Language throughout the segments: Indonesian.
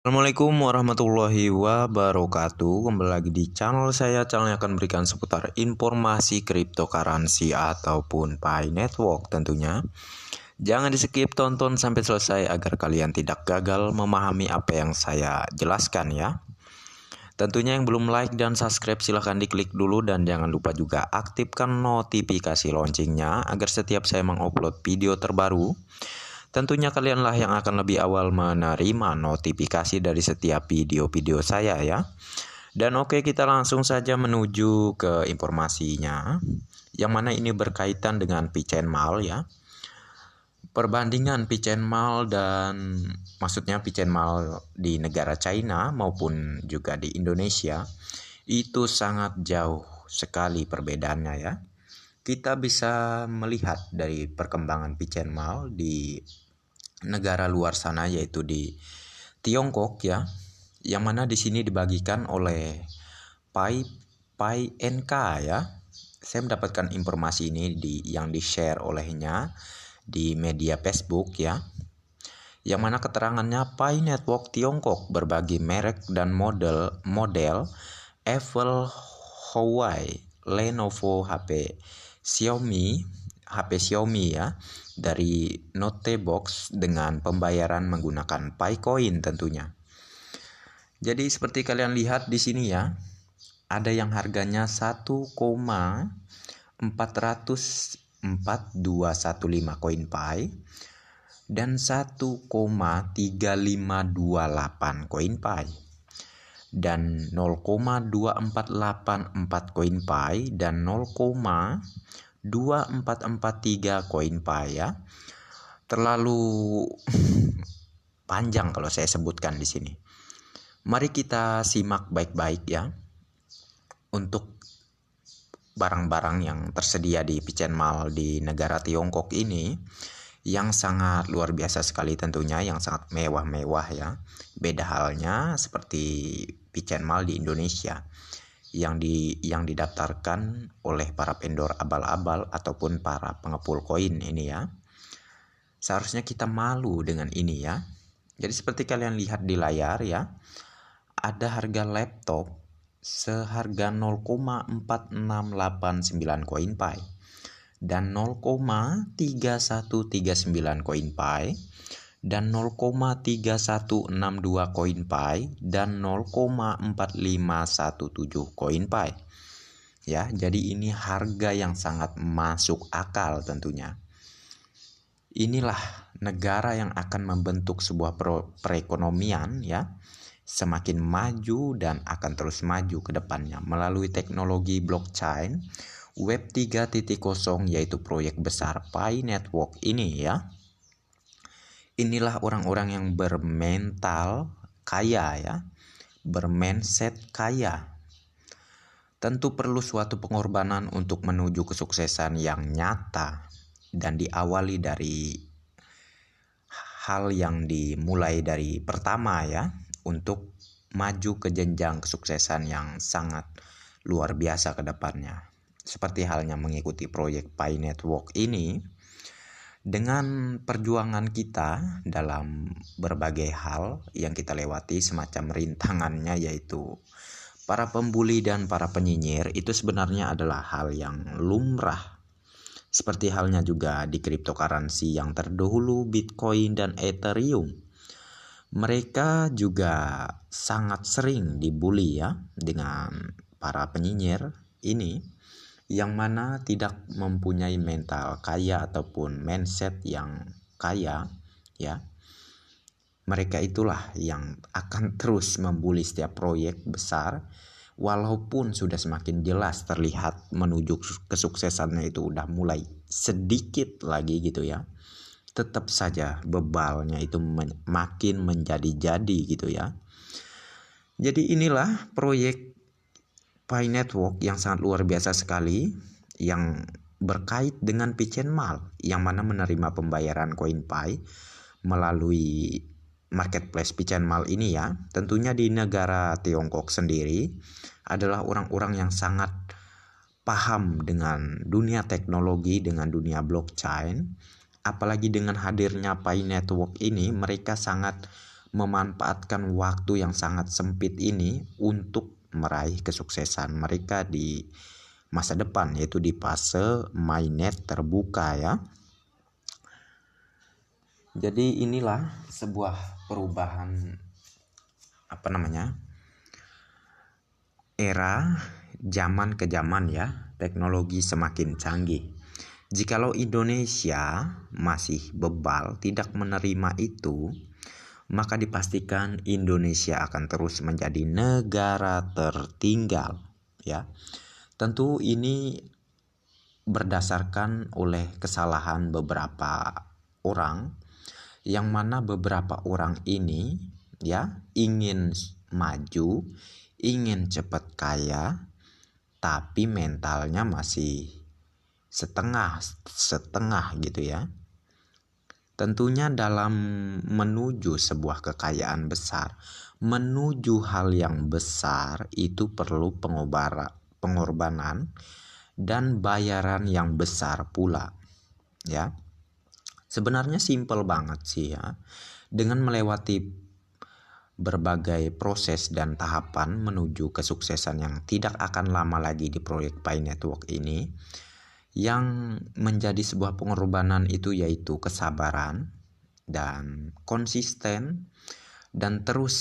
Assalamualaikum warahmatullahi wabarakatuh. Kembali lagi di channel saya. Channel yang akan berikan seputar informasi cryptocurrency ataupun Pi Network tentunya. Jangan di skip, tonton sampai selesai agar kalian tidak gagal memahami apa yang saya jelaskan ya. Tentunya yang belum like dan subscribe silahkan diklik dulu, dan jangan lupa juga aktifkan notifikasi loncengnya agar setiap saya mengupload video terbaru, tentunya kalianlah yang akan lebih awal menerima notifikasi dari setiap video-video saya ya. Dan oke, kita langsung saja menuju ke informasinya, yang mana ini berkaitan dengan Pichen Mal ya. Perbandingan Pichen Mal dan maksudnya Pichen Mal di negara China maupun juga di Indonesia itu sangat jauh sekali perbedaannya ya. Kita bisa melihat dari perkembangan Pichen Mal di negara luar sana, yaitu di Tiongkok ya, yang mana di sini dibagikan oleh Pi NK ya. Saya mendapatkan informasi ini yang di-share olehnya di media Facebook ya, yang mana keterangannya Pi Network Tiongkok berbagi merek dan model Apple, Huawei, Lenovo, HP Xiaomi ya, dari Note Box dengan pembayaran menggunakan Pi Coin tentunya. Jadi seperti kalian lihat di sini ya, ada yang harganya 1,44215 koin Pi dan 1,3528 koin Pi dan 0,2484 koin Pi dan 0,2443 koin Pi ya. Terlalu panjang kalau saya sebutkan di sini. Mari kita simak baik-baik ya untuk barang-barang yang tersedia di Pichen Mal di negara Tiongkok ini, yang sangat luar biasa sekali tentunya, yang sangat mewah-mewah ya. Beda halnya seperti Pichen Mal di Indonesia yang didaftarkan oleh para vendor abal-abal ataupun para pengepul koin ini ya. Seharusnya kita malu dengan ini ya. Jadi seperti kalian lihat di layar ya, ada harga laptop seharga 0,4689 koin Pi dan 0,3139 koin Pi dan 0,3162 koin Pi dan 0,4517 koin Pi ya. Jadi ini harga yang sangat masuk akal tentunya. Inilah negara yang akan membentuk sebuah perekonomian ya, semakin maju dan akan terus maju ke depannya melalui teknologi blockchain Web 3.0, yaitu proyek besar Pi Network ini ya. Inilah orang-orang yang bermental kaya ya, bermindset kaya. Tentu perlu suatu pengorbanan untuk menuju kesuksesan yang nyata, dan diawali dari hal yang dimulai dari pertama ya, untuk maju ke jenjang kesuksesan yang sangat luar biasa ke depannya. Seperti halnya mengikuti proyek Pi Network ini, dengan perjuangan kita dalam berbagai hal yang kita lewati, semacam rintangannya yaitu para pembuli dan para penyinyir, itu sebenarnya adalah hal yang lumrah. Seperti halnya juga di cryptocurrency yang terdahulu, Bitcoin dan Ethereum. Mereka juga sangat sering dibully ya dengan para penyinyir ini, yang mana tidak mempunyai mental kaya ataupun mindset yang kaya ya. Mereka itulah yang akan terus membuli setiap proyek besar, walaupun sudah semakin jelas terlihat menuju kesuksesannya itu udah mulai sedikit lagi gitu ya. Tetap saja bebalnya itu makin menjadi-jadi gitu ya. Jadi inilah proyek Pi Network yang sangat luar biasa sekali, yang berkait dengan Pichen Mal, yang mana menerima pembayaran koin Pi melalui marketplace Pichen Mal ini ya. Tentunya di negara Tiongkok sendiri adalah orang-orang yang sangat paham dengan dunia teknologi, dengan dunia blockchain. Apalagi dengan hadirnya Pi Network ini, mereka sangat memanfaatkan waktu yang sangat sempit ini untuk meraih kesuksesan mereka di masa depan, yaitu di fase mainnet terbuka ya. Jadi inilah sebuah perubahan era zaman ke zaman ya, teknologi semakin canggih. Jikalau Indonesia masih bebal tidak menerima itu, maka dipastikan Indonesia akan terus menjadi negara tertinggal ya. Tentu ini berdasarkan oleh kesalahan beberapa orang, yang mana beberapa orang ini ya ingin maju, ingin cepat kaya, tapi mentalnya masih setengah gitu ya. Tentunya dalam menuju sebuah kekayaan besar, menuju hal yang besar itu perlu pengorbanan dan bayaran yang besar pula ya. Sebenarnya simpel banget sih ya. Dengan melewati berbagai proses dan tahapan menuju kesuksesan yang tidak akan lama lagi di proyek Pi Network ini, yang menjadi sebuah pengorbanan itu yaitu kesabaran dan konsisten, dan terus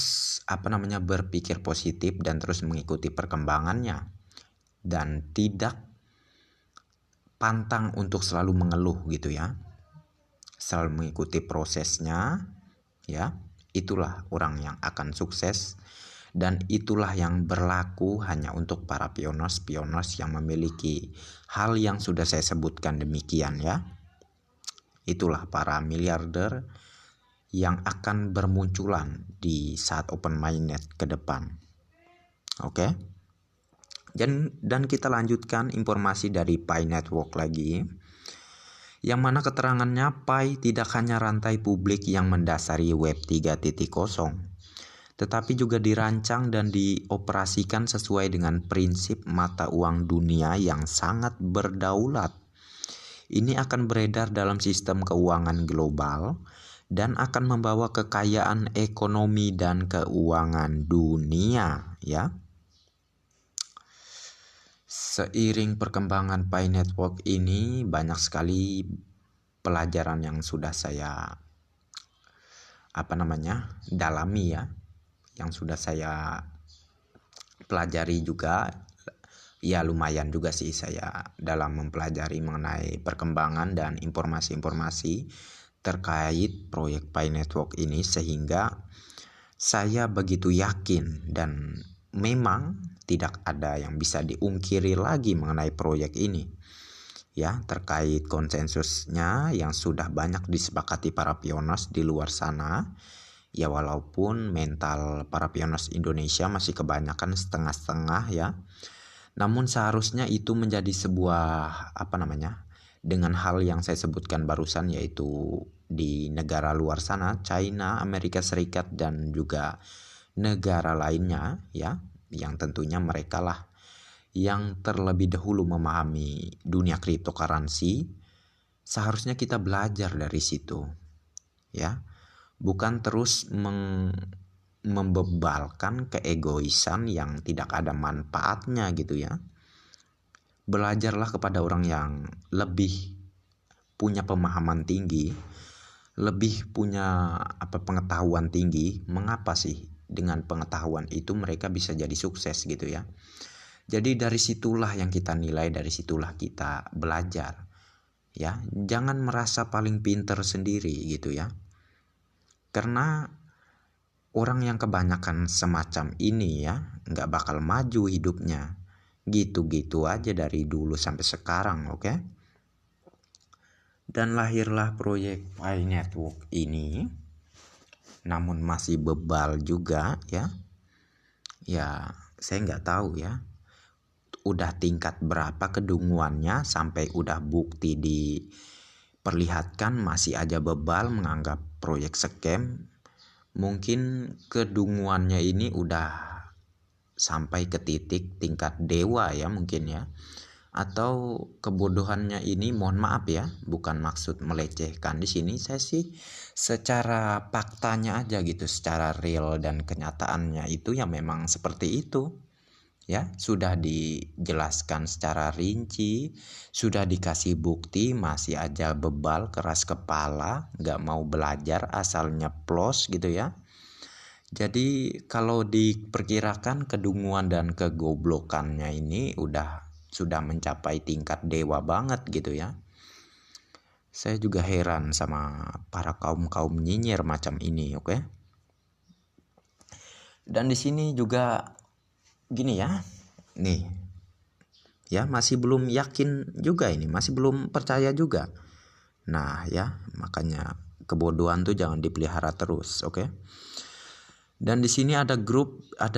berpikir positif dan terus mengikuti perkembangannya, dan tidak pantang untuk selalu mengeluh gitu ya, selalu mengikuti prosesnya ya. Itulah orang yang akan sukses, dan itulah yang berlaku hanya untuk para pioners yang memiliki hal yang sudah saya sebutkan demikian ya. Itulah para miliarder yang akan bermunculan di saat open mainnet ke depan. Oke. Dan kita lanjutkan informasi dari Pi Network lagi, yang mana keterangannya Pi tidak hanya rantai publik yang mendasari Web 3.0, tetapi juga dirancang dan dioperasikan sesuai dengan prinsip mata uang dunia yang sangat berdaulat. Ini akan beredar dalam sistem keuangan global dan akan membawa kekayaan ekonomi dan keuangan dunia ya. Seiring perkembangan Pi Network ini, banyak sekali pelajaran yang sudah saya dalami ya, yang sudah saya pelajari juga ya. Lumayan juga sih saya dalam mempelajari mengenai perkembangan dan informasi-informasi terkait proyek Pi Network ini, sehingga saya begitu yakin dan memang tidak ada yang bisa diungkiri lagi mengenai proyek ini ya, terkait konsensusnya yang sudah banyak disepakati para pioners di luar sana ya. Walaupun mental para pioners Indonesia masih kebanyakan setengah-setengah ya, namun seharusnya itu menjadi sebuah dengan hal yang saya sebutkan barusan, yaitu di negara luar sana, China, Amerika Serikat, dan juga negara lainnya ya, yang tentunya mereka lah yang terlebih dahulu memahami dunia cryptocurrency. Seharusnya kita belajar dari situ ya, bukan terus membebalkan keegoisan yang tidak ada manfaatnya gitu ya. Belajarlah kepada orang yang lebih punya pemahaman tinggi, lebih punya pengetahuan tinggi. Mengapa sih dengan pengetahuan itu mereka bisa jadi sukses gitu ya. Jadi dari situlah yang kita nilai, dari situlah kita belajar ya. Jangan merasa paling pinter sendiri gitu ya, karena orang yang kebanyakan semacam ini ya nggak bakal maju hidupnya, gitu-gitu aja dari dulu sampai sekarang. Oke. Dan lahirlah proyek Pi Network ini, namun masih bebal juga ya. Ya saya nggak tahu ya udah tingkat berapa kedunguannya, sampai udah bukti diperlihatkan masih aja bebal menganggap proyek scam. Mungkin kedunguannya ini udah sampai ke titik tingkat dewa ya mungkin ya. atau kebodohannya ini, mohon maaf ya, bukan maksud melecehkan di sini. Saya sih secara faktanya aja gitu, secara real dan kenyataannya itu ya memang seperti itu. Ya, sudah dijelaskan secara rinci, sudah dikasih bukti, masih aja bebal, keras kepala, nggak mau belajar, asal nyeplos gitu ya. Jadi kalau diperkirakan kedunguan dan kegoblokannya ini sudah mencapai tingkat dewa banget gitu ya. Saya juga heran sama para kaum nyinyir macam ini, oke? Dan di sini juga gini ya, nih ya, masih belum yakin juga ini, masih belum percaya juga. Nah ya, makanya kebodohan tuh jangan dipelihara terus, oke? Dan di sini ada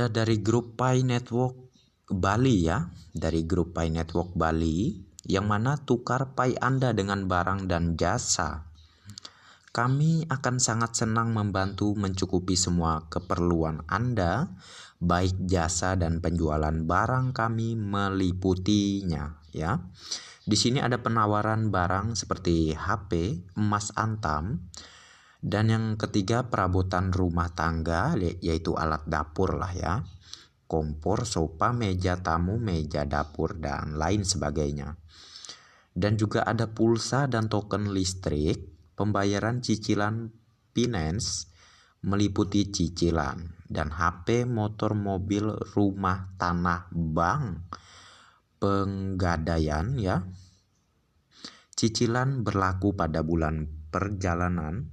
dari grup Pi Network Bali ya, dari grup Pi Network Bali, yang mana tukar Pi Anda dengan barang dan jasa. Kami akan sangat senang membantu mencukupi semua keperluan Anda, baik jasa dan penjualan barang kami meliputinya ya. Di sini ada penawaran barang seperti HP, emas antam, dan yang ketiga perabotan rumah tangga, yaitu alat dapur lah ya. Kompor, sofa, meja tamu, meja dapur, dan lain sebagainya. Dan juga ada pulsa dan token listrik, pembayaran cicilan finance meliputi cicilan, dan HP, motor, mobil, rumah, tanah, bank, penggadaian ya. Cicilan berlaku pada bulan berjalan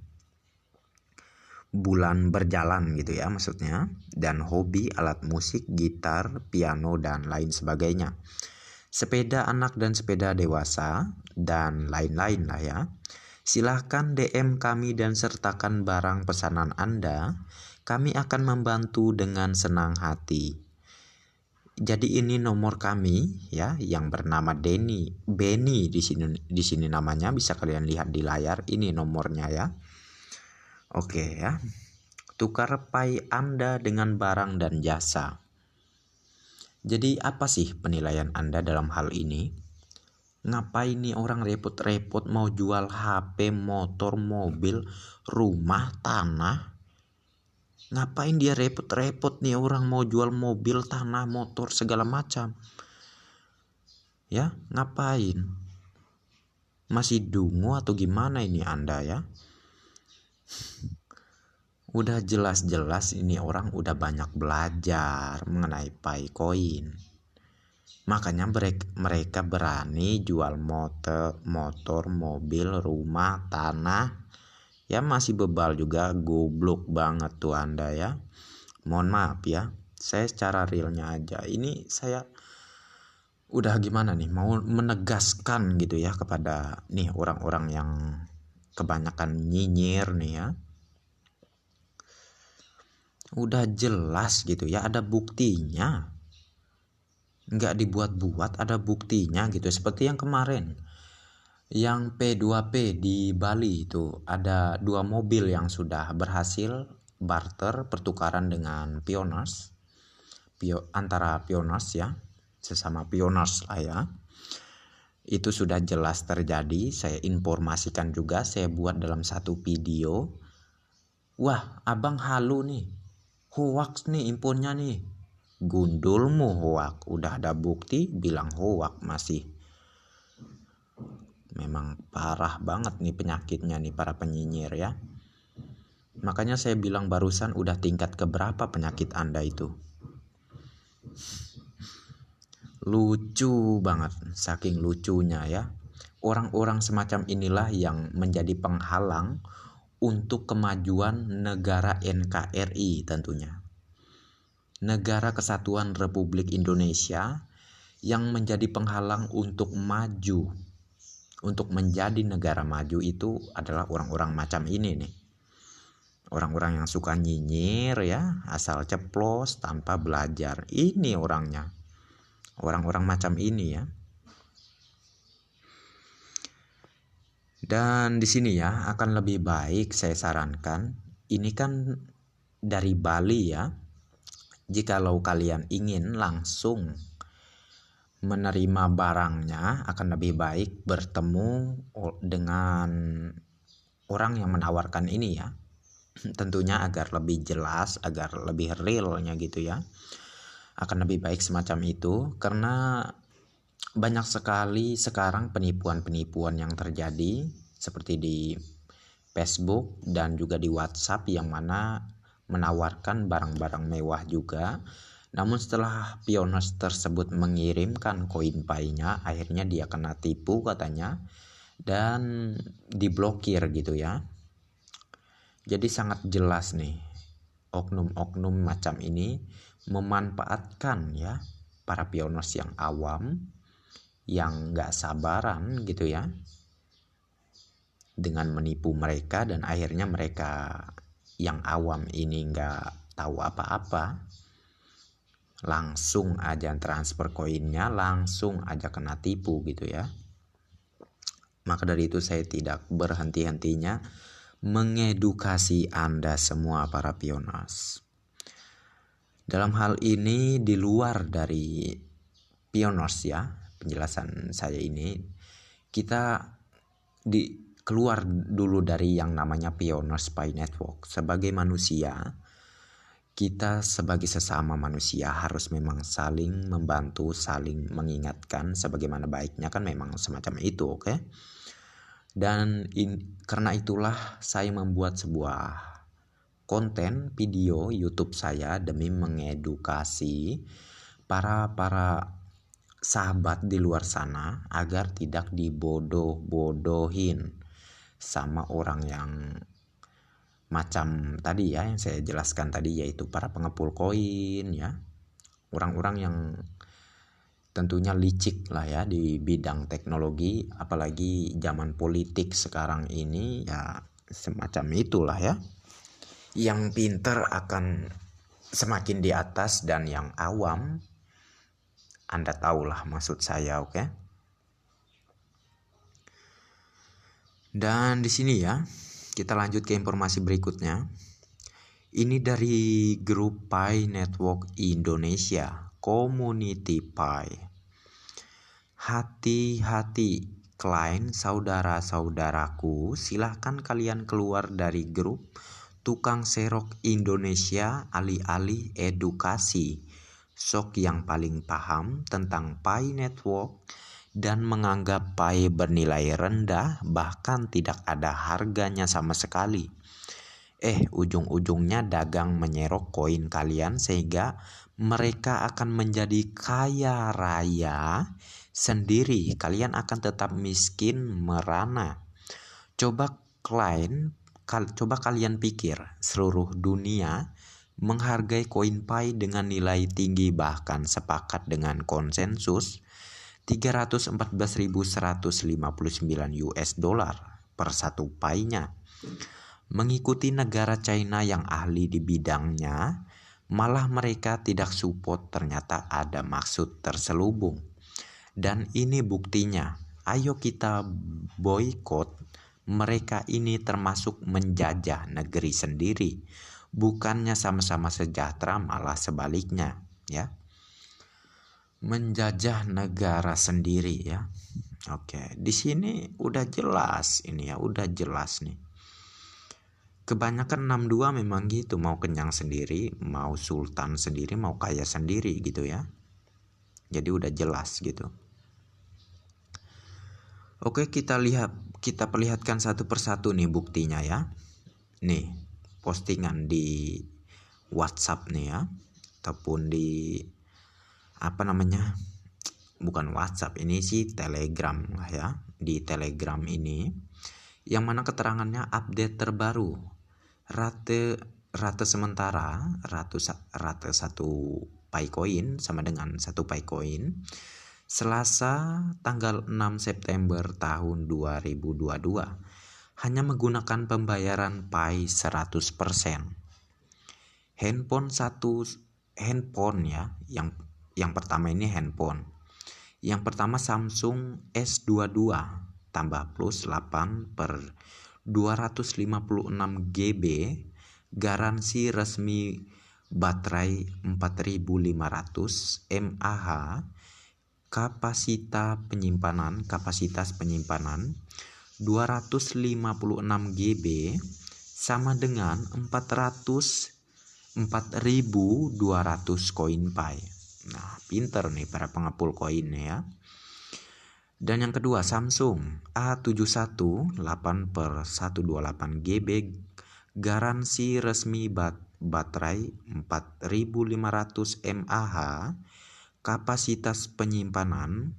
gitu ya maksudnya, dan hobi, alat musik, gitar, piano, dan lain sebagainya. Sepeda anak dan sepeda dewasa, dan lain-lain lah ya. Silahkan DM kami dan sertakan barang pesanan Anda. Kami akan membantu dengan senang hati. Jadi ini nomor kami ya, yang bernama Benny di sini namanya, bisa kalian lihat di layar, ini nomornya ya. Oke ya. Tukar Pi Anda dengan barang dan jasa. Jadi apa sih penilaian Anda dalam hal ini? Ngapain nih orang repot-repot mau jual HP, motor, mobil, rumah, tanah? Ngapain dia repot-repot nih orang mau jual mobil, tanah, motor, segala macam? Ya, ngapain? Masih dungu atau gimana ini Anda ya? Udah jelas-jelas ini orang udah banyak belajar mengenai Picoin. Makanya mereka berani jual motor, mobil, rumah, tanah. Ya masih bebal juga, goblok banget tuh Anda ya. Mohon maaf ya, saya secara realnya aja. Ini saya udah gimana nih, mau menegaskan gitu ya kepada nih orang-orang yang kebanyakan nyinyir nih ya. Udah jelas gitu ya, ada buktinya, nggak dibuat-buat, ada buktinya gitu. Seperti yang kemarin, yang P2P di Bali itu, ada 2 mobil yang sudah berhasil barter pertukaran dengan pioners, antara pioners ya, sesama pioners lah ya. Itu sudah jelas terjadi, saya informasikan juga, saya buat dalam satu video. Wah abang halu nih, hoax nih infonya nih. Gundulmu hoax, udah ada bukti bilang hoax masih. Memang parah banget nih penyakitnya nih para penyinyir ya. Makanya saya bilang barusan, udah tingkat keberapa penyakit Anda itu. Lucu banget, saking lucunya ya. Orang-orang semacam inilah yang menjadi penghalang untuk kemajuan negara NKRI tentunya. Negara Kesatuan Republik Indonesia yang menjadi penghalang untuk maju, untuk menjadi negara maju itu adalah orang-orang macam ini nih. Orang-orang yang suka nyinyir ya, asal ceplos tanpa belajar. Ini orangnya. Orang-orang macam ini ya. Dan di sini ya akan lebih baik saya sarankan, ini kan dari Bali ya. Jikalau kalian ingin langsung menerima barangnya akan lebih baik bertemu dengan orang yang menawarkan ini ya. Tentunya agar lebih jelas, agar lebih realnya gitu ya. Akan lebih baik semacam itu, karena banyak sekali sekarang penipuan-penipuan yang terjadi seperti di Facebook dan juga di WhatsApp yang mana menawarkan barang-barang mewah juga. Namun setelah pioners tersebut mengirimkan koin pay-nya, akhirnya dia kena tipu katanya dan diblokir gitu ya. Jadi sangat jelas nih, oknum-oknum macam ini memanfaatkan ya para pioners yang awam, yang gak sabaran gitu ya, dengan menipu mereka, dan akhirnya mereka yang awam ini gak tahu apa-apa, langsung aja transfer koinnya, langsung aja kena tipu gitu ya. Maka dari itu saya tidak berhenti-hentinya mengedukasi Anda semua para pioners. Dalam hal ini di luar dari pioners ya, penjelasan saya ini, kita keluar dulu dari yang namanya pioners pay network. Sebagai manusia, kita sebagai sesama manusia harus memang saling membantu, saling mengingatkan sebagaimana baiknya, kan memang semacam itu, oke? Dan karena itulah saya membuat sebuah konten video YouTube saya demi mengedukasi para sahabat di luar sana agar tidak dibodoh-bodohin sama orang yang macam tadi ya, yang saya jelaskan tadi, yaitu para pengepul koin ya, orang-orang yang tentunya licik lah ya di bidang teknologi, apalagi zaman politik sekarang ini ya, semacam itulah ya. Yang pinter akan semakin di atas dan yang awam, Anda tahulah maksud saya, oke? Dan di sini ya, kita lanjut ke informasi berikutnya. Ini dari grup Pi Network Indonesia, Community Pi. Hati-hati klien saudara-saudaraku, silahkan kalian keluar dari grup tukang serok Indonesia alih-alih edukasi. Sok yang paling paham tentang Pi Network dan menganggap Pi bernilai rendah, bahkan tidak ada harganya sama sekali. Ujung-ujungnya dagang menyerok koin kalian sehingga mereka akan menjadi kaya raya sendiri. Kalian akan tetap miskin merana. Coba kalian pikir, seluruh dunia menghargai koin Pi dengan nilai tinggi, bahkan sepakat dengan konsensus 314.159 US dollar per satu Pi-nya. Mengikuti negara China yang ahli di bidangnya, malah mereka tidak support, ternyata ada maksud terselubung. Dan ini buktinya. Ayo kita boikot mereka ini, termasuk menjajah negeri sendiri. Bukannya sama-sama sejahtera, malah sebaliknya ya. Menjajah negara sendiri ya. Oke, di sini udah jelas ini ya, udah jelas nih. Kebanyakan 62 memang gitu, mau kenyang sendiri, mau sultan sendiri, mau kaya sendiri gitu ya. Jadi udah jelas gitu. Oke, kita perlihatkan satu persatu nih buktinya ya. Nih, postingan di WhatsApp nih ya, ataupun di bukan WhatsApp, ini sih Telegram lah ya. Di Telegram ini, yang mana keterangannya update terbaru. Rate sementara, rate satu Pi coin sama dengan satu Pi coin Selasa tanggal 6 September tahun 2022 hanya menggunakan pembayaran Pi 100%. Handphone ya, yang pertama ini handphone. Yang pertama Samsung S22 tambah plus 8 per 256 GB, garansi resmi baterai 4500 mAh, kapasitas penyimpanan 256 GB sama dengan 4.200 koin Pi. Nah, pinter nih para pengepul koin ya. Dan yang kedua, Samsung A71 8/128 GB, garansi resmi baterai 4500 mAh, kapasitas penyimpanan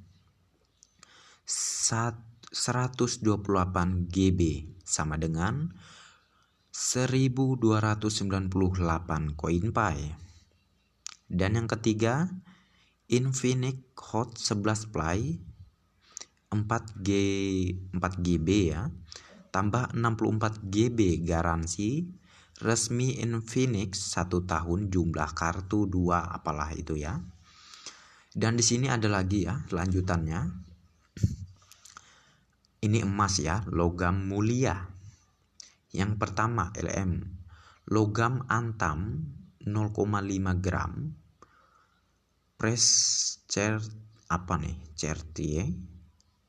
128 GB sama dengan 1298 koin Pi. Dan yang ketiga, Infinix Hot 11 Play 4GB ya, tambah 64 GB garansi resmi Infinix 1 tahun, jumlah kartu 2 apalah itu ya. Dan di sini ada lagi ya lanjutannya. Ini emas ya, logam mulia. Yang pertama LM, logam antam 0,5 gram,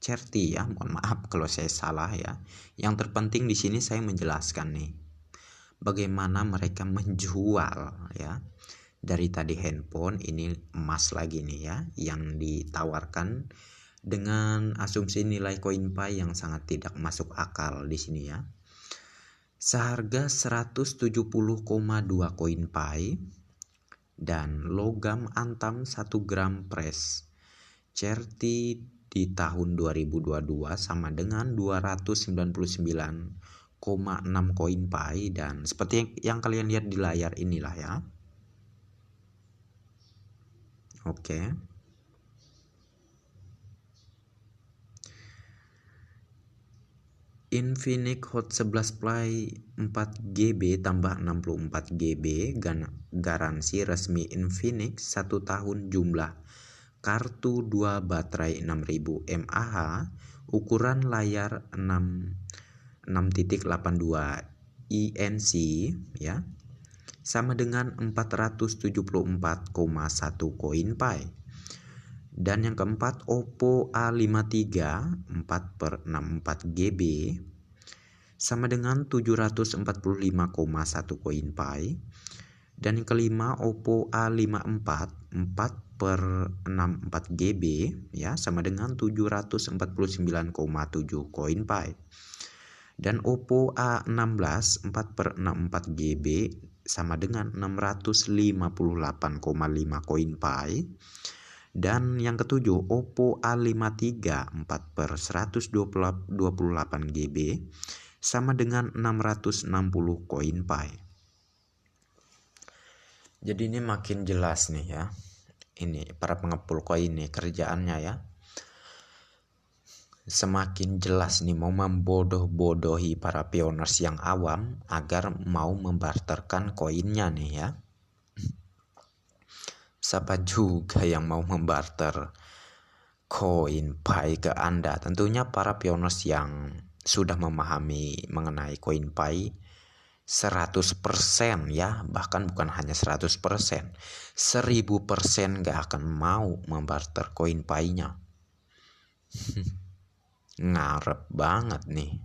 Certi ya, mohon maaf kalau saya salah ya. Yang terpenting di sini saya menjelaskan nih bagaimana mereka menjual ya. Dari tadi handphone, ini emas lagi nih ya, yang ditawarkan dengan asumsi nilai koin Pi yang sangat tidak masuk akal di sini ya. Seharga 170,2 koin Pi dan logam antam 1 gram Certi di tahun 2022 sama dengan 299,6 koin Pi, dan seperti yang kalian lihat di layar inilah ya. Oke. Infinix Hot 11 Play 4GB tambah 64 GB, garansi resmi Infinix 1 tahun, jumlah kartu 2 baterai 6000 mAh, ukuran layar 6.82 INC ya, sama dengan 474,1 koin Pi. Dan yang keempat, Oppo A53 4/64 GB sama dengan 745,1 koin Pi. Dan yang kelima, Oppo A54 4/64 GB ya, sama dengan 749,7 koin Pi. Dan Oppo A16 4/64 GB sama dengan 658,5 koin Pi. Dan yang ketujuh, Oppo A53 4/128 GB sama dengan 660 koin Pi. Jadi ini makin jelas nih ya. Ini para pengepul koin nih kerjaannya ya. Semakin jelas nih mau membodoh-bodohi para pioners yang awam agar mau membarterkan koinnya nih ya. Siapa juga yang mau membarter koin Pi ke Anda? Tentunya para pioners yang sudah memahami mengenai koin Pi 100% ya, bahkan bukan hanya 100%, 1000% gak akan mau membarter koin Pi-nya. Ngarep banget nih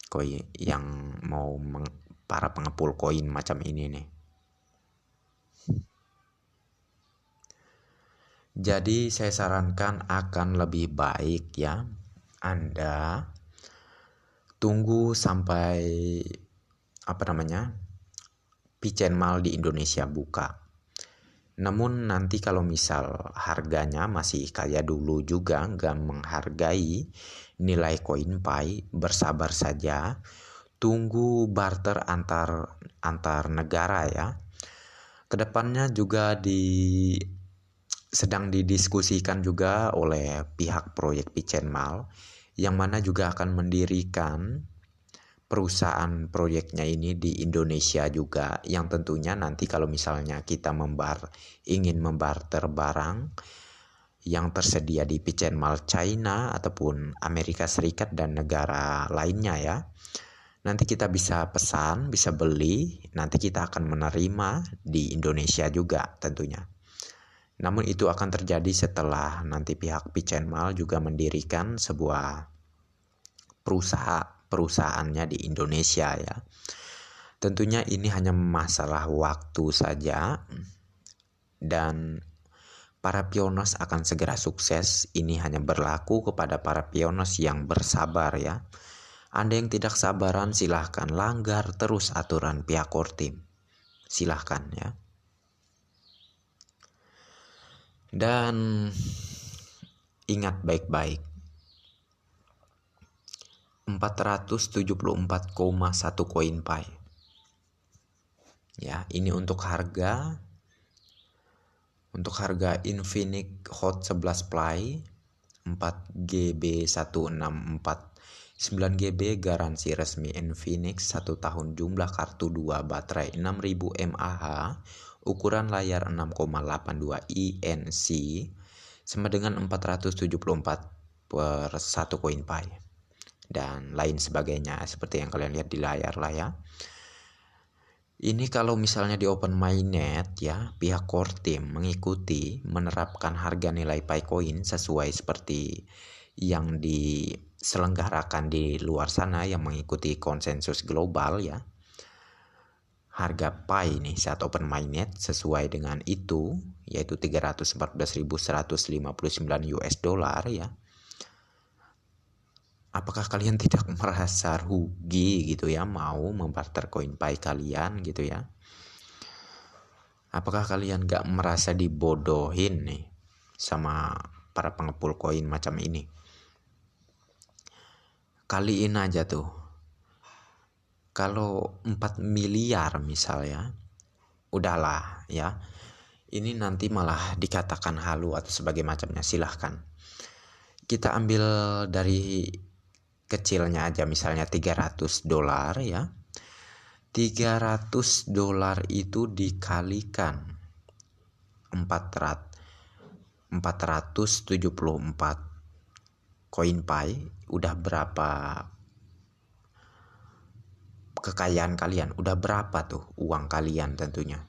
koin yang mau para pengepul koin macam ini nih. Jadi saya sarankan akan lebih baik ya Anda tunggu sampai Picenmal di Indonesia buka. Namun nanti kalau misal harganya masih kayak dulu juga nggak menghargai nilai koin Pi, bersabar saja, tunggu barter antar negara ya. Kedepannya juga sedang didiskusikan juga oleh pihak proyek Picenmal, yang mana juga akan mendirikan perusahaan proyeknya ini di Indonesia juga, yang tentunya nanti kalau misalnya kita ingin membarter barang yang tersedia di Picenmal China ataupun Amerika Serikat dan negara lainnya ya, nanti kita bisa pesan, bisa beli, nanti kita akan menerima di Indonesia juga tentunya. Namun itu akan terjadi setelah nanti pihak Pitchen-Mal juga mendirikan sebuah perusahaannya di Indonesia ya. Tentunya ini hanya masalah waktu saja dan para piones akan segera sukses. Ini hanya berlaku kepada para piones yang bersabar ya. Anda yang tidak sabaran silahkan langgar terus aturan pihak Kortim. Silahkan ya. Dan ingat baik-baik, 474,1 koin Pi. Ya, ini untuk harga Infinix Hot 11 Play 4GB 164 9GB garansi resmi Infinix 1 tahun, jumlah kartu 2, baterai 6000 mAh, ukuran layar 6,82 INC sama dengan 474 per 1 koin Pi dan lain sebagainya seperti yang kalian lihat di layar lah ya. Ini kalau misalnya di Open Mainnet ya, pihak Kortim mengikuti menerapkan harga nilai Pi Coin sesuai seperti yang diselenggarakan di luar sana yang mengikuti konsensus global ya. Harga Pi nih saat Open Mainnet sesuai dengan itu yaitu 314.159 US dollar ya. Apakah kalian tidak merasa rugi gitu ya mau membarter koin Pi kalian gitu ya? Apakah kalian gak merasa dibodohin nih sama para pengepul koin macam ini? Kaliin aja tuh. Kalau 4 miliar misalnya, udahlah ya. Ini nanti malah dikatakan halu atau sebagai macamnya, silahkan. Kita ambil dari kecilnya aja misalnya 300 dolar ya. 300 dolar itu dikalikan 474 koin Pi, udah berapa kekayaan kalian, udah berapa tuh uang kalian tentunya.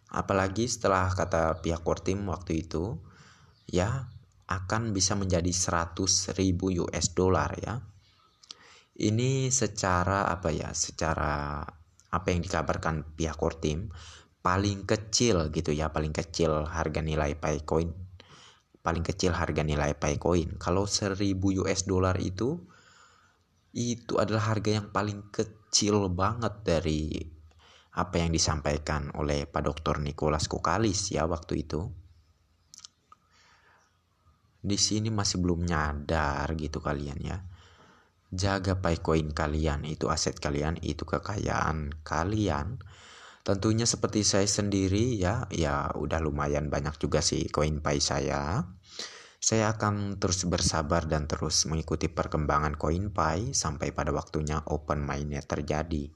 Apalagi setelah kata pihak Kortim waktu itu ya akan bisa menjadi 100.000 US dollar ya. Ini secara secara apa yang dikabarkan pihak Kortim paling kecil gitu ya, paling kecil harga nilai Pi Coin. Paling kecil harga nilai Pi Coin. Kalau 1.000 US dollar itu adalah harga yang paling kecil banget dari apa yang disampaikan oleh Pak Dr. Nicholas Kokalis ya waktu itu. Di sini masih belum nyadar gitu kalian ya. Jaga Pi Coin kalian, itu aset kalian, itu kekayaan kalian. Tentunya seperti saya sendiri ya udah lumayan banyak juga sih koin Pi saya. Saya akan terus bersabar dan terus mengikuti perkembangan koin Pi sampai pada waktunya Open Mainnet terjadi.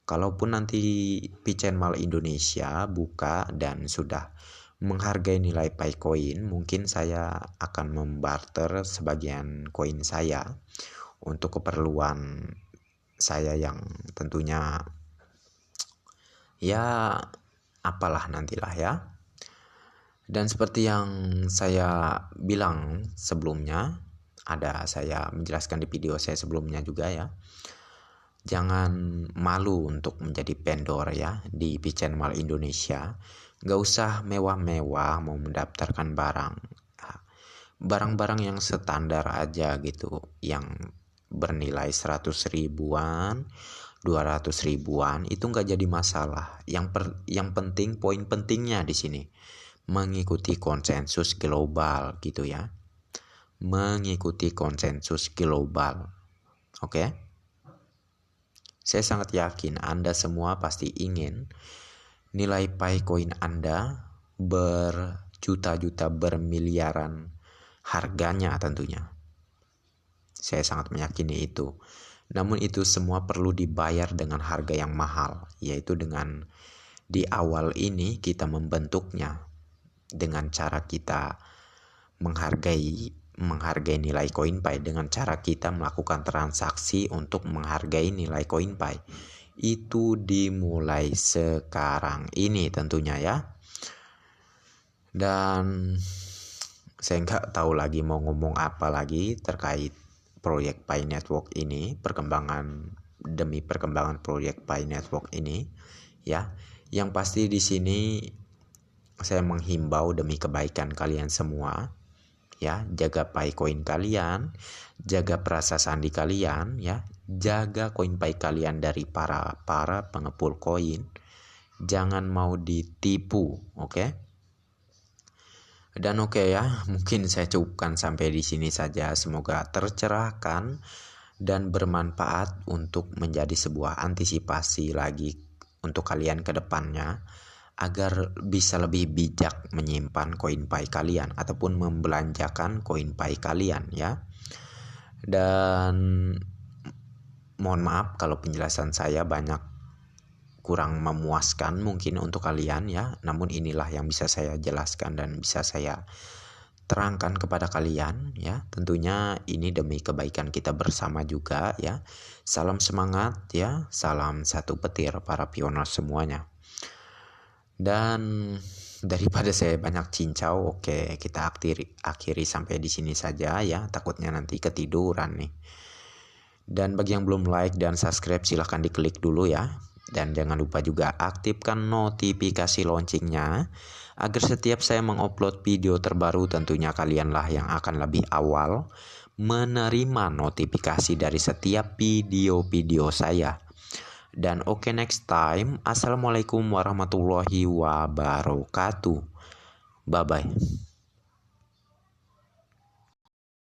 Kalaupun nanti Pitchen-Mal Indonesia buka dan sudah menghargai nilai Pi Coin, mungkin saya akan membarter sebagian koin saya untuk keperluan saya yang tentunya ya apalah nantilah ya. Dan seperti yang saya bilang sebelumnya, saya menjelaskan di video saya sebelumnya juga ya. Jangan malu untuk menjadi vendor ya di Pitchen-Mal Indonesia. Gak usah mewah-mewah mau mendaftarkan barang. Barang-barang yang standar aja gitu, yang bernilai 100 ribuan, 200 ribuan itu nggak jadi masalah. Yang penting, poin pentingnya di sini mengikuti konsensus global gitu ya. Mengikuti konsensus global. Oke? Saya sangat yakin Anda semua pasti ingin nilai Pi Coin Anda berjuta-juta, bermiliaran harganya tentunya. Saya sangat meyakini itu. Namun itu semua perlu dibayar dengan harga yang mahal, yaitu dengan di awal ini kita membentuknya dengan cara kita menghargai nilai koin Pi, dengan cara kita melakukan transaksi untuk menghargai nilai koin Pi. Itu dimulai sekarang ini tentunya ya. Dan saya nggak tahu lagi mau ngomong apa lagi terkait proyek Pi Network ini, perkembangan proyek Pi Network ini, ya. Yang pasti di sini saya menghimbau demi kebaikan kalian semua, ya, jaga Pi Coin kalian, jaga perasa sandi kalian, ya, jaga koin Pi kalian dari para pengepul koin, jangan mau ditipu, oke? Dan oke ya, mungkin saya cukupkan sampai di sini saja. Semoga tercerahkan dan bermanfaat untuk menjadi sebuah antisipasi lagi untuk kalian ke depannya, agar bisa lebih bijak menyimpan koin Pi kalian ataupun membelanjakan koin Pi kalian, ya. Dan mohon maaf kalau penjelasan saya banyak kurang memuaskan mungkin untuk kalian, ya. Namun inilah yang bisa saya jelaskan dan bisa saya terangkan kepada kalian, ya. Tentunya ini demi kebaikan kita bersama juga, ya. Salam semangat, ya. Salam satu petir para pioner semuanya. Dan daripada saya banyak cincau, oke, kita akhiri sampai di sini saja, ya. Takutnya nanti ketiduran nih. Dan bagi yang belum like dan subscribe, silahkan diklik dulu, ya. Dan jangan lupa juga aktifkan notifikasi loncengnya, agar setiap saya mengupload video terbaru tentunya kalianlah yang akan lebih awal menerima notifikasi dari setiap video-video saya. Dan oke, next time. Assalamualaikum warahmatullahi wabarakatuh. Bye-bye.